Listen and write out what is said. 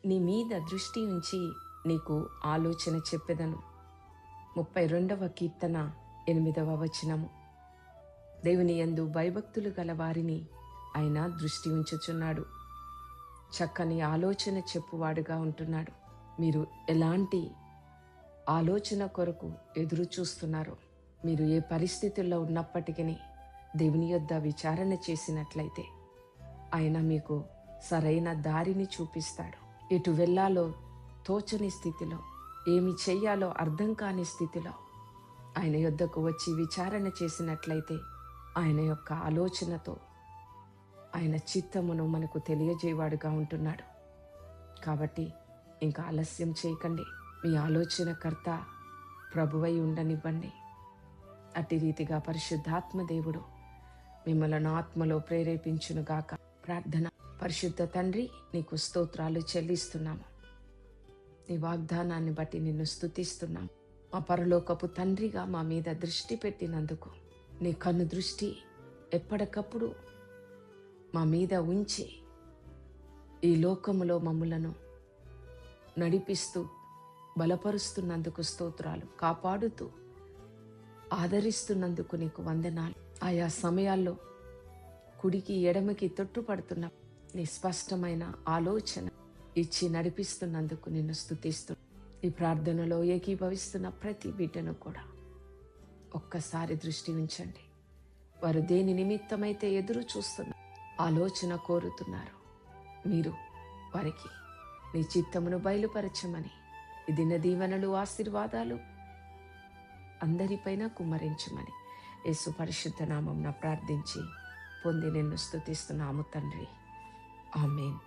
నీ మీద దృష్టి ఉంచి నీకు ఆలోచన చెప్పెదను. 32వ కీర్తన 8వ వచనము. దేవుని యందు భయభక్తులు గల వారిని ఆయన దృష్టి ఉంచుచున్నాడు. చక్కని ఆలోచన చెప్పువాడుగా ఉంటున్నాడు. మీరు ఎలాంటి ఆలోచన కొరకు ఎదురు చూస్తున్నారో, మీరు ఏ పరిస్థితుల్లో ఉన్నప్పటికీ దేవుని యొద్ద విచారణ చేసినట్లయితే ఆయన మీకు సరైన దారిని చూపిస్తాడు. ఎటు వెళ్ళాలో తోచని స్థితిలో, ఏమి చెయ్యాలో అర్థం కాని స్థితిలో ఆయన యొద్దకు వచ్చి విచారణ చేసినట్లయితే ఆయన యొక్క ఆలోచనతో ఆయన చిత్తమును మనకు తెలియజేవాడుగా ఉంటున్నాడు. కాబట్టి ఇంకా ఆలస్యం చేయకండి. మీ ఆలోచనకర్త ప్రభువై ఉండనివ్వండి. అట్టి రీతిగా పరిశుద్ధాత్మ దేవుడు మిమ్మల్ని ఆత్మలో ప్రేరేపించునుగాక. ప్రార్థన. పరిశుద్ధ తండ్రి, నీకు స్తోత్రాలు చెల్లిస్తున్నాము. నీ వాగ్దానాన్ని బట్టి నిన్ను స్తుతిస్తున్నాము. మా పరలోకపు తండ్రిగా మా మీద దృష్టి పెట్టినందుకు, నీ కన్ను దృష్టి ఎప్పటికప్పుడు మా మీద ఉంచి ఈ లోకములో మమ్ములను నడిపిస్తూ బలపరుస్తున్నందుకు స్తోత్రాలు. కాపాడుతూ ఆదరిస్తున్నందుకు నీకు వందనాలు. ఆయా సమయాల్లో కుడికి ఎడమకి తొట్టుపడుతున్న నీ స్పష్టమైన ఆలోచన ఇచ్చి నడిపిస్తున్నందుకు నిన్ను స్తుతిస్తూ, ఈ ప్రార్థనలో ఏకీభవిస్తున్న ప్రతి బిడ్డను కూడా ఒక్కసారి దృష్టి ఉంచండి. వారు దేని నిమిత్తమైతే ఎదురు చూస్తున్నారు, ఆలోచన కోరుతున్నారు, మీరు వారికి నీ చిత్తమును బయలుపరచమని, ఈ దిన దీవెనలు ఆశీర్వాదాలు అందరిపైన కుమ్మరించమని యేసు పరిశుద్ధ నామమున ప్రార్థించి పొంది నిన్ను స్తుతిస్తున్నాము తండ్రి. ఆమేన్.